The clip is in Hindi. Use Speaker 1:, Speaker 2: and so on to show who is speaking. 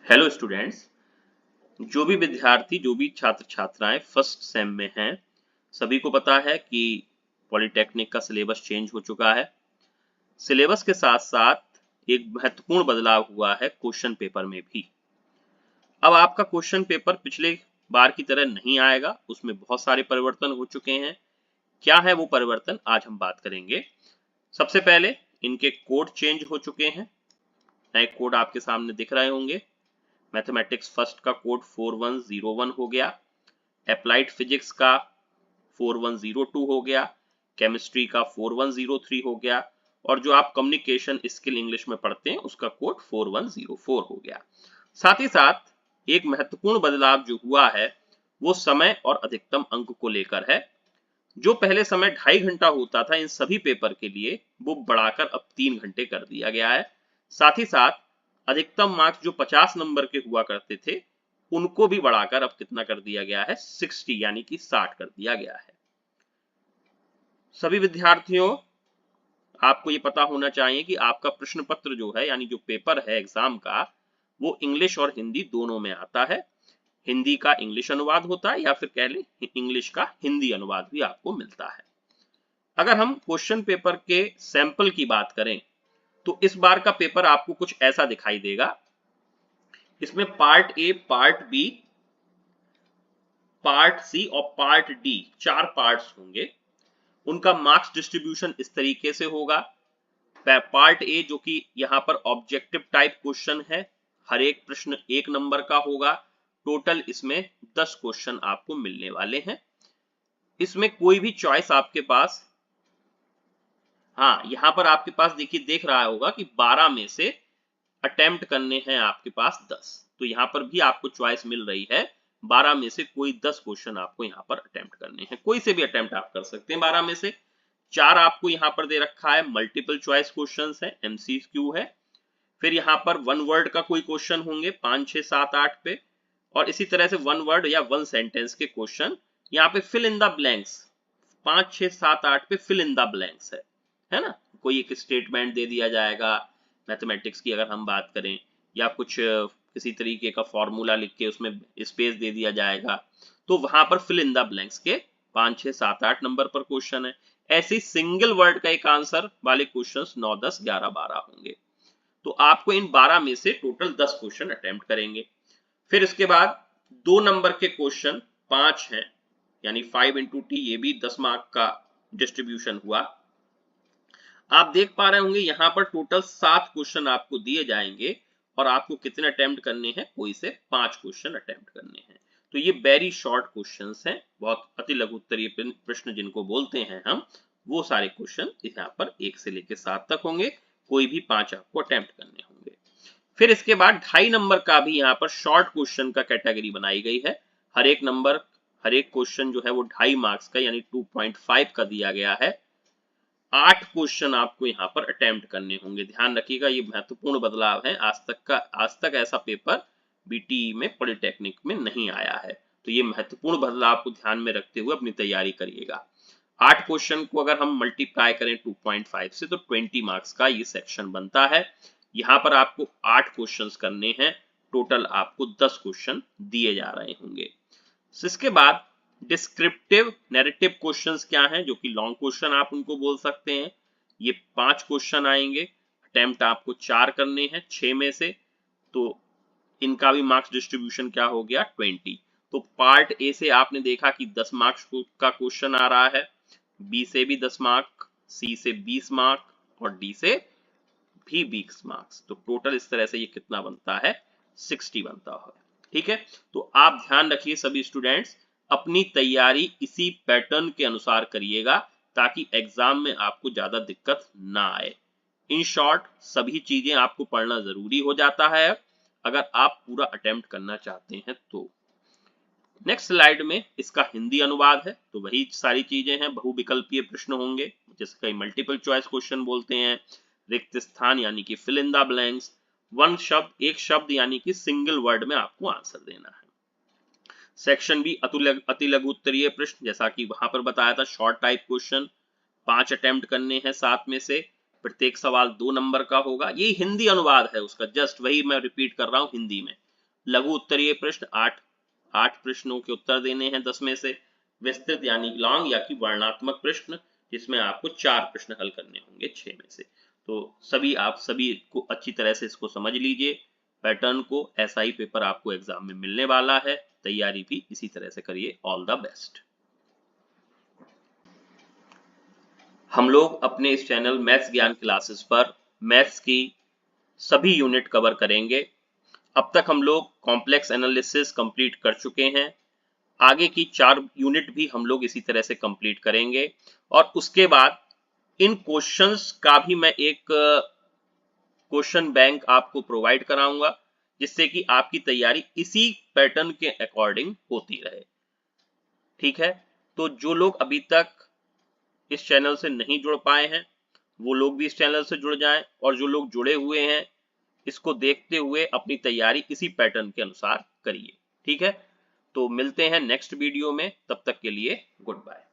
Speaker 1: Hello students. जो भी विद्यार्थी जो भी छात्र छात्राएं फर्स्ट सेम में हैं, सभी को पता है कि पॉलिटेक्निक का सिलेबस चेंज हो चुका है। सिलेबस के साथ साथ एक महत्वपूर्ण बदलाव हुआ है क्वेश्चन पेपर में भी। अब आपका क्वेश्चन पेपर पिछले बार की तरह नहीं आएगा, उसमें बहुत सारे परिवर्तन हो चुके हैं। क्या है वो परिवर्तन, आज हम बात करेंगे। सबसे पहले इनके कोड चेंज हो चुके हैं। नए कोड आपके सामने दिख रहे होंगे। मैथमेटिक्स फर्स्ट का कोड 4101 हो गया, अप्लाइड फिजिक्स का 4102 हो गया, केमिस्ट्री का 4103 हो गया, और जो आप कम्युनिकेशन स्किल इंग्लिश में पढ़ते हैं उसका कोड 4104 हो गया। साथ ही साथ एक महत्वपूर्ण बदलाव जो हुआ है वो समय और अधिकतम अंक को लेकर है। जो पहले समय 2.5 घंटा होता था इन सभी पेपर के लिए, वो बढ़ाकर अब 3 घंटे कर दिया गया है। साथ ही साथ अधिकतम मार्क्स जो 50 नंबर के हुआ करते थे उनको भी बढ़ाकर अब कितना कर दिया गया है, 60 यानी कि 60 कर दिया गया है। सभी विद्यार्थियों, आपको ये पता होना चाहिए कि आपका प्रश्न पत्र जो है यानी जो पेपर है एग्जाम का, वो इंग्लिश और हिंदी दोनों में आता है। हिंदी का इंग्लिश अनुवाद होता है या फिर कह लें इंग्लिश का हिंदी अनुवाद भी आपको मिलता है। अगर हम क्वेश्चन पेपर के सैंपल की बात करें तो इस बार का पेपर आपको कुछ ऐसा दिखाई देगा। इसमें part A, part B, part C और पार्ट डी, 4 पार्ट्स होंगे। उनका मार्क्स डिस्ट्रीब्यूशन इस तरीके से होगा। पार्ट ए जो कि यहां पर ऑब्जेक्टिव टाइप क्वेश्चन है, हर एक प्रश्न 1 नंबर का होगा। टोटल इसमें 10 क्वेश्चन आपको मिलने वाले हैं। इसमें कोई भी चॉइस आपके पास, हाँ यहां पर आपके पास देखिए देख रहा होगा कि 12 में से अटेम्प्ट करने हैं आपके पास 10, तो यहां पर भी आपको चॉइस मिल रही है। 12 में से कोई 10 क्वेश्चन आपको यहां पर अटेम्प्ट करने हैं, कोई से भी अटेम्प्ट आप कर सकते हैं 12 में से। 4 आपको यहां पर दे रखा है मल्टीपल चॉइस क्वेश्चंस है, एमसीक्यू है। फिर यहां पर वन वर्ड का कोई क्वेश्चन होंगे 5 6 7 8 पे, और इसी तरह से वन वर्ड या वन सेंटेंस के क्वेश्चन। यहाँ पे फिल इन द ब्लैंक्स 5 6 7 8 पे फिल इन द ब्लैंक्स है ना। कोई एक स्टेटमेंट दे दिया जाएगा मैथमेटिक्स की अगर हम बात करें, या कुछ किसी तरीके का फॉर्मूला लिख के उसमें स्पेस दे दिया जाएगा, तो वहां पर फिल इन द ब्लैंक्स के 5 6 7 8 नंबर पर क्वेश्चन है। ऐसे सिंगल वर्ड का एक आंसर वाले क्वेश्चंस 9 10 11 12 होंगे। तो आपको इन 12 में से टोटल 10 क्वेश्चन अटेम्प्ट करेंगे। फिर इसके बाद 2 नंबर के क्वेश्चन 5 हैं, यानी 5 इंटू टी, ये भी 10 मार्क का डिस्ट्रीब्यूशन हुआ। आप देख पा रहे होंगे यहाँ पर टोटल 7 क्वेश्चन आपको दिए जाएंगे, और आपको कितने अटेम्प्ट करने हैं, कोई से 5 क्वेश्चन अटेम्प्ट करने हैं। तो ये वेरी शॉर्ट क्वेश्चंस हैं, बहुत अति लघु उत्तरीय प्रश्न जिनको बोलते हैं हम, वो सारे क्वेश्चन यहाँ पर 1 से लेकर 7 तक होंगे। कोई भी 5 आपको अटेम्प्ट करने होंगे। फिर इसके बाद 2.5 नंबर का भी यहाँ पर शॉर्ट क्वेश्चन का कैटेगरी बनाई गई है। हर एक नंबर, हर एक क्वेश्चन जो है वो 2.5 मार्क्स का यानी 2.5 का दिया गया है। 8 क्वेश्चन आपको यहाँ पर अटेम्प्ट करने होंगे। ध्यान रखिएगा ये महत्वपूर्ण बदलाव है। आज तक ऐसा पेपर बीटीई में पॉलिटेक्निक में नहीं आया है, तो ये महत्वपूर्ण बदलाव को ध्यान में रखते हुए अपनी तैयारी करिएगा। 8 क्वेश्चन को अगर हम मल्टीप्लाई करें 2.5 से तो 20 मार्क्स का ये सेक्शन बनता है। यहाँ पर आपको 8 क्वेश्चंस करने हैं, टोटल आपको 10 क्वेश्चन दिए जा रहे होंगे। इसके बाद डिस्क्रिप्टिव नैरेटिव क्वेश्चंस क्या हैं, जो कि लॉन्ग क्वेश्चन आप उनको बोल सकते हैं। ये 5 क्वेश्चन आएंगे, अटेम्प्ट आपको 4 करने हैं 6 में से, तो इनका भी मार्क्स डिस्ट्रीब्यूशन क्या हो गया, 20। तो पार्ट ए से आपने देखा कि 10 मार्क्स का क्वेश्चन आ रहा है, बी से भी 10 मार्क, सी से 20 मार्क और डी से भी 20 मार्क्स। तो टोटल इस तरह से ये कितना बनता है, 60 बनता है। ठीक है, तो आप ध्यान रखिए सभी स्टूडेंट्स, अपनी तैयारी इसी पैटर्न के अनुसार करिएगा ताकि एग्जाम में आपको ज्यादा दिक्कत ना आए। इन शॉर्ट सभी चीजें आपको पढ़ना जरूरी हो जाता है अगर आप पूरा अटेम्प्ट करना चाहते हैं तो। नेक्स्ट स्लाइड में इसका हिंदी अनुवाद है, तो वही सारी चीजें हैं। बहुविकल्पीय प्रश्न होंगे जिसका मल्टीपल चॉइस क्वेश्चन बोलते हैं। रिक्त स्थान यानी कि fill in the blanks. One शब्द, एक शब्द यानी कि सिंगल वर्ड में आपको आंसर देना है। सेक्शन बी अति लघु उत्तरीय प्रश्न, जैसा कि वहां पर बताया था शॉर्ट टाइप क्वेश्चन, 5 अटेम्प्ट करने हैं 7 में से। प्रत्येक सवाल 2 नंबर का होगा। ये हिंदी अनुवाद है उसका, जस्ट वही मैं रिपीट कर रहा हूँ हिंदी में। लघु उत्तरीय प्रश्न 8 प्रश्नों के उत्तर देने हैं 10 में से। विस्तृत यानी लॉन्ग या कि वर्णात्मक प्रश्न, जिसमें आपको 4 प्रश्न हल करने होंगे 6 में से। तो आप सभी को अच्छी तरह से इसको समझ लीजिए पैटर्न को। ऐसा ही पेपर आपको एग्जाम में मिलने वाला है, तैयारी भी इसी तरह से करिए। All the best. हम लोग अपने इस चैनल मैथ्स ज्ञान क्लासेस पर मैथ्स की सभी यूनिट कवर करेंगे। अब तक हम लोग कॉम्प्लेक्स एनालिसिस कंप्लीट कर चुके हैं, आगे की 4 यूनिट भी हम लोग इसी तरह से कंप्लीट करेंगे। और उसके बाद इन क्वेश्चंस का भी मैं एक क्वेश्चन बैंक आपको प्रोवाइड कराऊंगा, जिससे कि आपकी तैयारी इसी पैटर्न के अकॉर्डिंग होती रहे। ठीक है, तो जो लोग अभी तक इस चैनल से नहीं जुड़ पाए हैं वो लोग भी इस चैनल से जुड़ जाएं, और जो लोग जुड़े हुए हैं इसको देखते हुए अपनी तैयारी इसी पैटर्न के अनुसार करिए। ठीक है, तो मिलते हैं नेक्स्ट वीडियो में, तब तक के लिए गुड बाय।